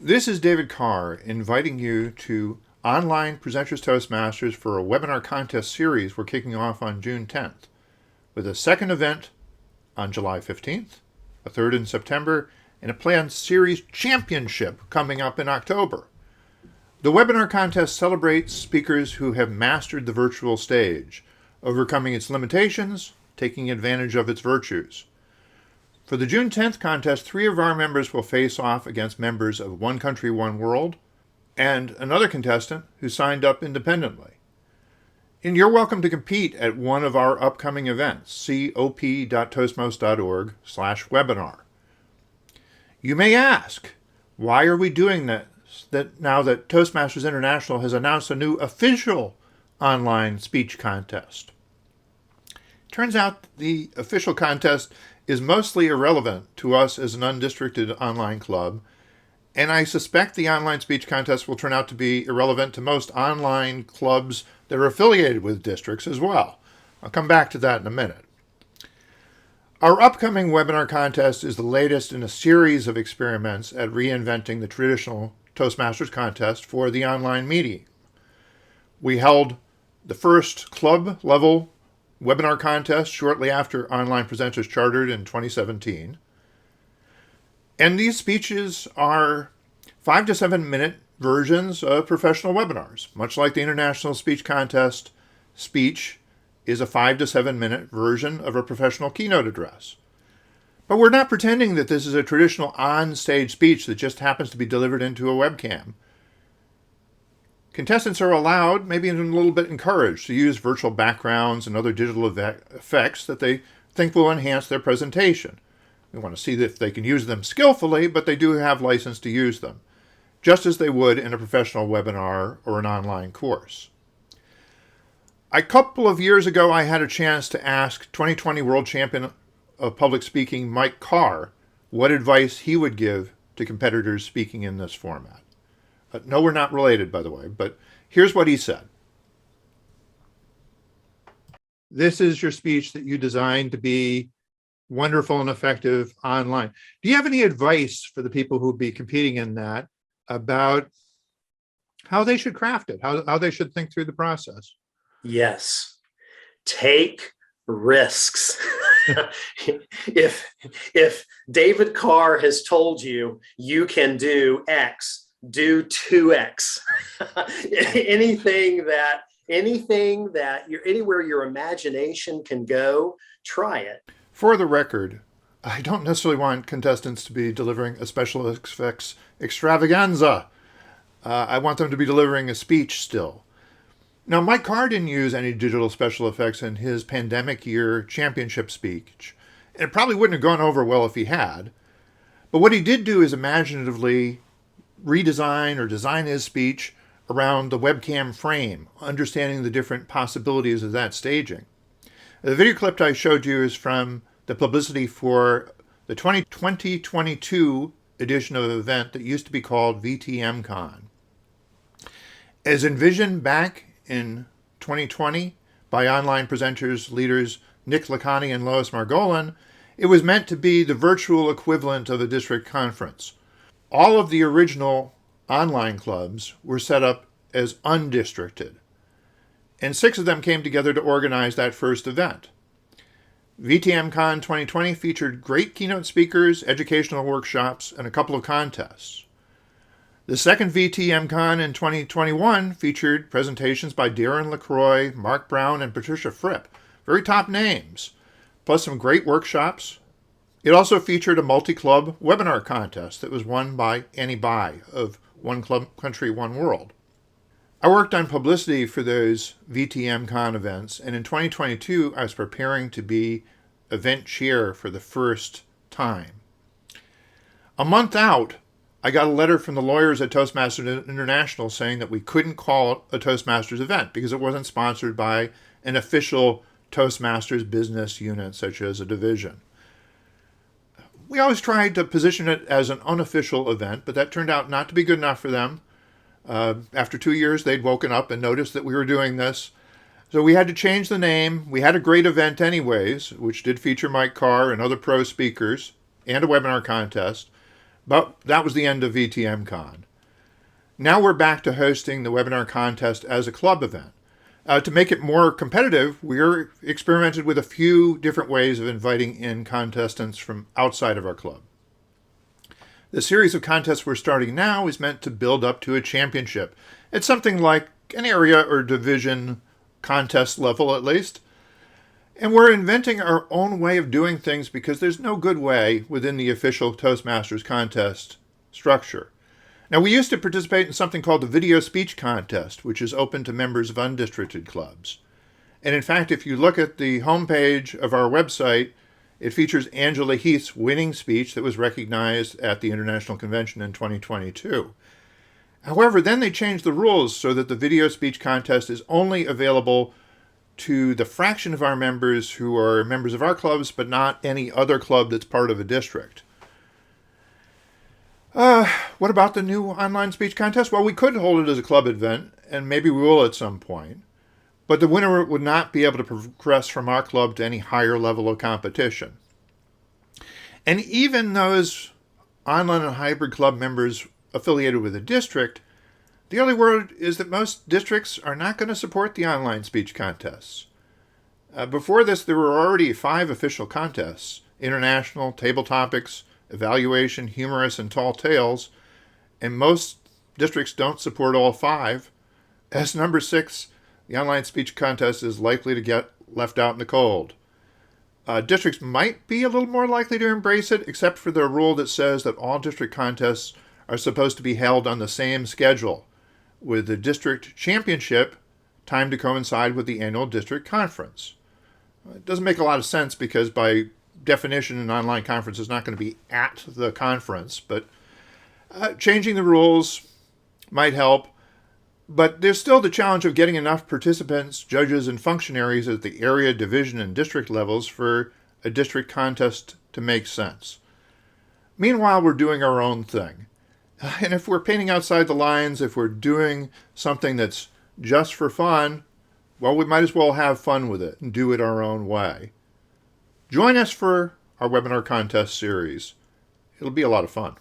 This is David Carr inviting you to Online Presenters Toastmasters for a webinar contest series we're kicking off on June 10th, with a second event on July 15th, a third in September, and a planned series championship coming up in October. The webinar contest celebrates speakers who have mastered the virtual stage, overcoming its limitations, taking advantage of its virtues. For the June 10th contest, 3 of our members will face off against members of One Country, One World, and another contestant who signed up independently. And you're welcome to compete at one of our upcoming events, see op.toastmos.org/webinar. You may ask, why are we doing that now that Toastmasters International has announced a new official online speech contest? Turns out the official contest is mostly irrelevant to us as an undistricted online club, and I suspect the online speech contest will turn out to be irrelevant to most online clubs that are affiliated with districts as well. I'll come back to that in a minute. Our upcoming webinar contest is the latest in a series of experiments at reinventing the traditional Toastmasters contest for the online medium. We held the first club-level webinar contest shortly after Online Presenters chartered in 2017. And these speeches are 5 to 7 minute versions of professional webinars. Much like the International Speech Contest, speech is a 5 to 7 minute version of a professional keynote address. But we're not pretending that this is a traditional on-stage speech that just happens to be delivered into a webcam. Contestants are allowed, maybe even a little bit encouraged, to use virtual backgrounds and other digital effects that they think will enhance their presentation. We want to see if they can use them skillfully, but they do have license to use them, just as they would in a professional webinar or an online course. A couple of years ago, I had a chance to ask 2020 World Champion of Public Speaking Mike Carr what advice he would give to competitors speaking in this format. No, we're not related, by the way, but here's what he said. This is your speech that you designed to be wonderful and effective online. Do you have any advice for the people who would be competing in that about how they should craft it, how they should think through the process? Yes. Take risks. If David Carr has told you you can do X, do 2X. anything that anywhere your imagination can go, try it. For the record, I don't necessarily want contestants to be delivering a special effects extravaganza. I want them to be delivering a speech still. Now, Mike Carr didn't use any digital special effects in his pandemic year championship speech. And it probably wouldn't have gone over well if he had. But what he did do is imaginatively redesign or design his speech around the webcam frame, understanding the different possibilities of that staging. The video clip I showed you is from the publicity for the 2022 edition of an event that used to be called VTMCon. As envisioned back in 2020 by online presenters leaders Nick Lacani and Lois Margolin, it was meant to be the virtual equivalent of a district conference. All of the original online clubs were set up as undistricted, and 6 of them came together to organize that first event. VTMCon 2020 featured great keynote speakers, educational workshops, and a couple of contests. The second VTMCon in 2021 featured presentations by Darren LaCroix, Mark Brown, and Patricia Fripp, very top names, plus some great workshops. It also featured a multi-club webinar contest that was won by Annie Bai of One Country, One World. I worked on publicity for those VTMCon events, and in 2022, I was preparing to be event chair for the first time. A month out, I got a letter from the lawyers at Toastmasters International saying that we couldn't call it a Toastmasters event because it wasn't sponsored by an official Toastmasters business unit, such as a division. We always tried to position it as an unofficial event, but that turned out not to be good enough for them. After 2 years, they'd woken up and noticed that we were doing this. So we had to change the name. We had a great event anyways, which did feature Mike Carr and other pro speakers and a webinar contest. But that was the end of VTMCon. Now we're back to hosting the webinar contest as a club event. To make it more competitive, we're experimented with a few different ways of inviting in contestants from outside of our club. The series of contests we're starting now is meant to build up to a championship. It's something like an area or division contest level at least. And we're inventing our own way of doing things because there's no good way within the official Toastmasters contest structure. Now, we used to participate in something called the Video Speech Contest, which is open to members of undistricted clubs. And in fact, if you look at the homepage of our website, it features Angela Heath's winning speech that was recognized at the International Convention in 2022. However, then they changed the rules so that the Video Speech Contest is only available to the fraction of our members who are members of our clubs, but not any other club that's part of a district. What about the new online speech contest? Well, we could hold it as a club event, and maybe we will at some point. But the winner would not be able to progress from our club to any higher level of competition. And even those online and hybrid club members affiliated with a district, the early word is that most districts are not going to support the online speech contests. Before this, there were already 5 official contests: international, table topics, evaluation, humorous, and tall tales, and most districts don't support all 5. As number 6, the online speech contest is likely to get left out in the cold. Districts might be a little more likely to embrace it, except for the rule that says that all district contests are supposed to be held on the same schedule, with the district championship timed to coincide with the annual district conference. It doesn't make a lot of sense because by definition, an online conference is not going to be at the conference, but changing the rules might help. But there's still the challenge of getting enough participants, judges, and functionaries at the area, division, and district levels for a district contest to make sense. Meanwhile, we're doing our own thing. And if we're painting outside the lines, if we're doing something that's just for fun, well, we might as well have fun with it and do it our own way. Join us for our webinar contest series. It'll be a lot of fun.